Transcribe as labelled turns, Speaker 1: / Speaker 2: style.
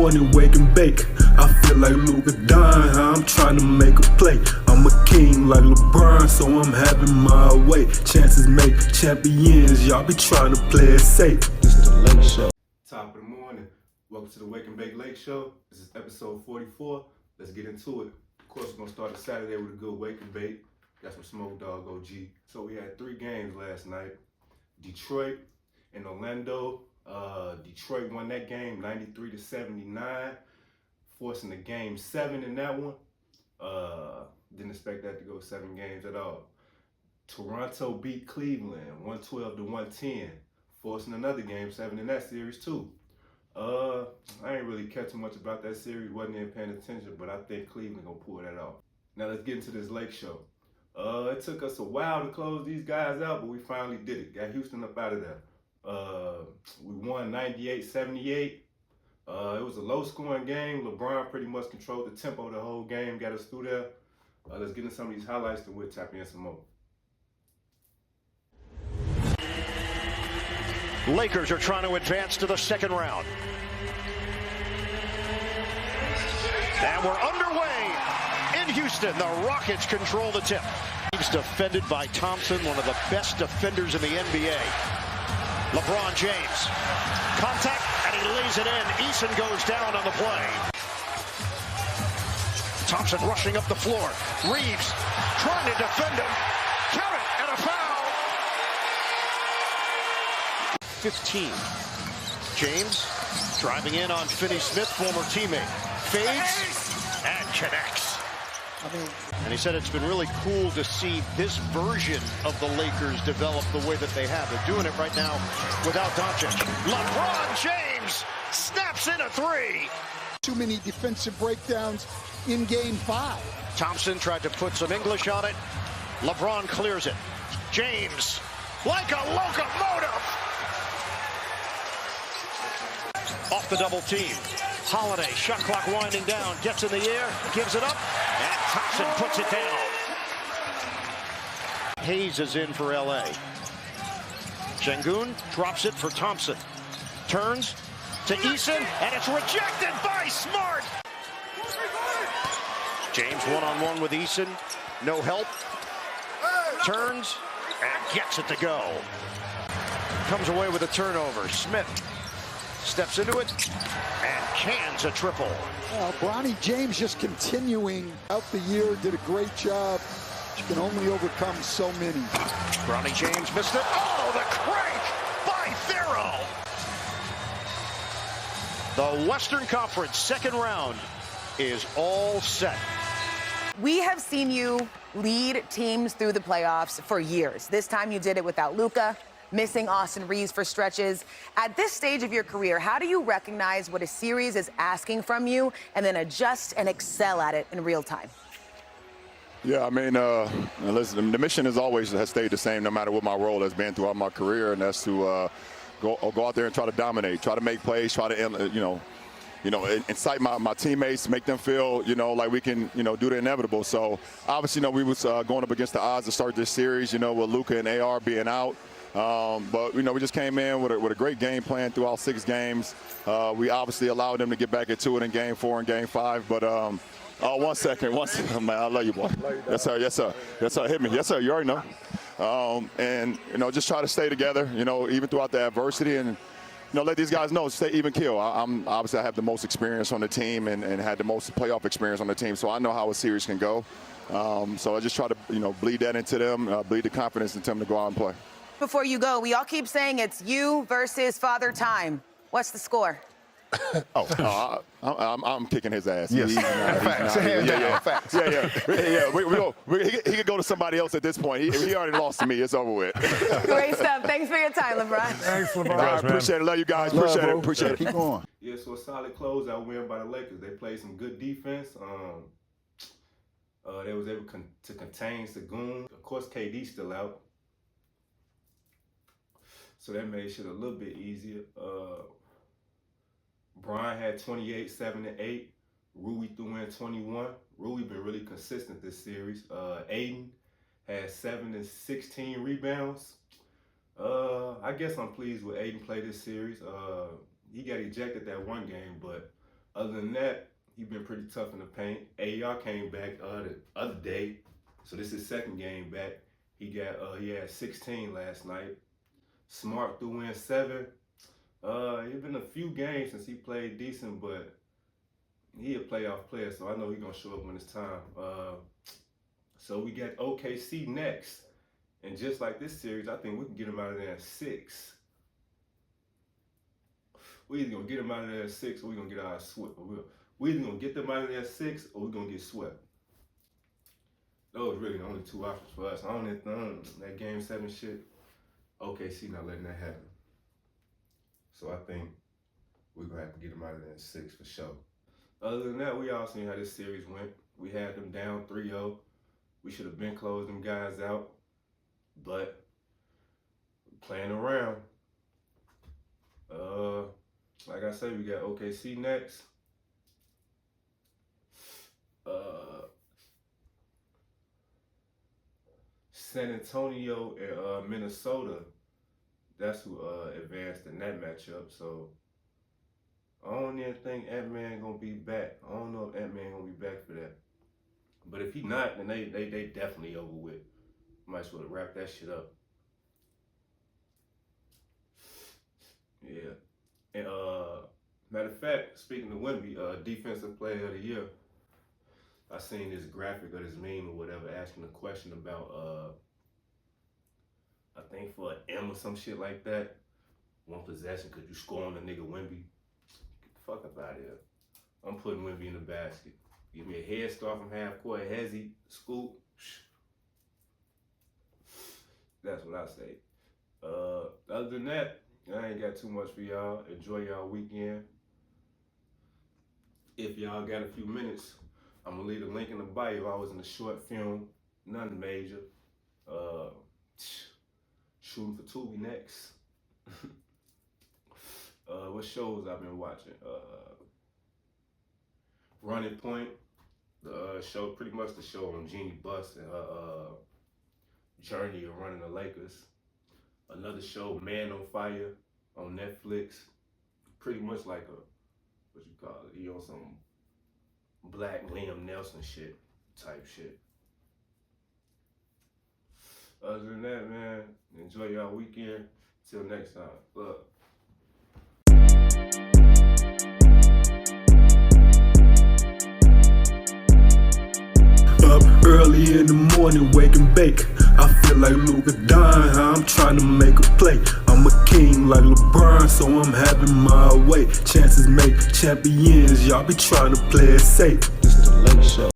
Speaker 1: 40, wake and bake. I feel like Luka Don, I'm trying to make a play. I'm a king like LeBron, so I'm having my way. Chances make champions, y'all be trying to play it safe. This is the Lake Show.
Speaker 2: Top of the morning. Welcome to the Wake and Bake Lake Show. This is episode 44. Let's get into it. Of course, we're going to start the Saturday with a good Wake and Bake. Got some Smoke Dog OG. So we had 3 games last night. Detroit and Orlando. Detroit won that game 93-79, forcing the game 7 in that one. Didn't expect that to go 7 games at all. Toronto beat Cleveland 112-110, forcing another game 7 in that series too. I ain't really catching much about that series, wasn't even paying attention, but I think Cleveland gonna pull that off. Now let's get into this Lake Show. It took us a while to close these guys out, but we finally did it. Got Houston up out of there. We won 98-78. It was a low-scoring game. LeBron pretty much controlled the tempo the whole game, got us through there. Let's get into some of these highlights, then we'll tap in some more.
Speaker 3: Lakers are trying to advance to the second round. And we're underway in Houston. The Rockets control the tip. He's defended by Thompson, one of the best defenders in the NBA. LeBron James. Contact, and he lays it in. Eason goes down on the play. Thompson rushing up the floor. Reeves trying to defend him. Count it, and a foul. 15. James driving in on Finney-Smith, former teammate. Fades and connects. And he said it's been really cool to see this version of the Lakers develop the way that they have. They're doing it right now without Doncic. LeBron James snaps in a 3.
Speaker 4: Too many defensive breakdowns in Game 5.
Speaker 3: Thompson tried to put some English on it. LeBron clears it. James, like a locomotive. Off the double team. Holiday, shot clock winding down, gets in the air, gives it up, and Thompson puts it down. Hayes is in for LA. Şengün drops it for Thompson. Turns to Eason, and it's rejected by Smart. James one-on-one with Eason. No help. Turns and gets it to go. Comes away with a turnover. Smith steps into it and cans a triple.
Speaker 4: Well, Bronny James just continuing out the year, did a great job. You can only overcome so many.
Speaker 3: Bronny James missed it. Oh, the crank by Thero. The Western Conference second round is all set.
Speaker 5: We have seen you lead teams through the playoffs for years. This time you did it without Luka, missing Austin Reeves for stretches. At this stage of your career, how do you recognize what a series is asking from you and then adjust and excel at it in real time?
Speaker 6: Yeah, I mean, listen, the mission has stayed the same no matter what my role has been throughout my career, and that's to go out there and try to dominate, try to make plays, try to, incite my teammates, make them feel, like we can, do the inevitable. So obviously, we was going up against the odds to start this series, with Luka and AR being out. But, we just came in with a great game plan throughout 6 games. We obviously allowed them to get back into it in Game 4 and Game 5. But, 1 second, man, I love you, boy. Yes, sir, yes, sir. Yes, sir, hit me. Yes, sir, you already know. And, just try to stay together, even throughout the adversity and, let these guys know, stay even keel. Obviously, I have the most experience on the team and had the most playoff experience on the team, so I know how a series can go. So I just try to, bleed that into them, bleed the confidence into them to go out and play.
Speaker 5: Before you go, we all keep saying it's you versus Father Time. What's the score?
Speaker 6: I'm kicking his ass.
Speaker 7: Yes. Facts. Facts.
Speaker 6: He could go to somebody else at this point. He already lost to me. It's over with.
Speaker 5: Great stuff. Thanks for your time, LeBron.
Speaker 7: Thanks, LeBron.
Speaker 6: I appreciate it. Love you guys. Appreciate it.
Speaker 4: Keep going.
Speaker 2: Yeah, so a solid closeout win by the Lakers. They played some good defense. They was able to contain Şengün. Of course, KD's still out, so that made shit a little bit easier. Brian had 28, 7 and 8. Rui threw in 21. Rui been really consistent this series. Aiden had 7 and 16 rebounds. I guess I'm pleased with Aiden play this series. He got ejected that one game, but Other than that, he been pretty tough in the paint. AR came back the other day, so this is his second game back. He had 16 last night. Smart threw in 7. It's been a few games since he played decent, but he a playoff player, so I know he's gonna show up when it's time. So we got OKC next, and just like this series, I think we can get him out of there in 6. We either gonna get him out of there in 6, or we gonna get our swept. We either gonna get them out of there in 6, or we gonna get swept. Those really the only 2 options for us. I don't that Game 7 shit. OKC not letting that happen. So I think we're gonna have to get them out of there in 6 for sure. Other than that, we all seen how this series went. We had them down 3-0. We should have been closed them guys out, but playing around. Like I said, we got OKC next. San Antonio and Minnesota. That's who advanced in that matchup. So I don't even think Ant-Man gonna be back. I don't know if Ant-Man gonna be back for that. But if he not, then they definitely over with. Might as well wrap that shit up. Yeah. And matter of fact, speaking of Wemby, defensive player of the year, I seen this graphic or this meme or whatever asking a question about I think for an M or some shit like that. 1 possession, could you score on the nigga Wemby? Get the fuck up out of here. I'm putting Wemby in the basket. Give me a head start from half court, hezzy, scoop. That's what I say. Other than that, I ain't got too much for y'all. Enjoy y'all weekend. If y'all got a few minutes, I'm gonna leave a link in the bio. I was in a short film, nothing major. Shooting for Tubi next. What shows I've been watching? Running Point, the show, pretty much the show on Jeannie Buss and her journey of running the Lakers. Another show, Man on Fire, on Netflix. Pretty much like what you call it? He on some Black Liam Nelson shit, type shit. Other than that, man, enjoy y'all weekend. Till next time. Look.
Speaker 1: Up early in the morning, wake and bake. I feel like Luka dying, I'm trying to make a play. I'm a king like LeBron, so I'm having my way. Chances make champions, y'all be trying to play it safe.
Speaker 7: This is the LakeShow.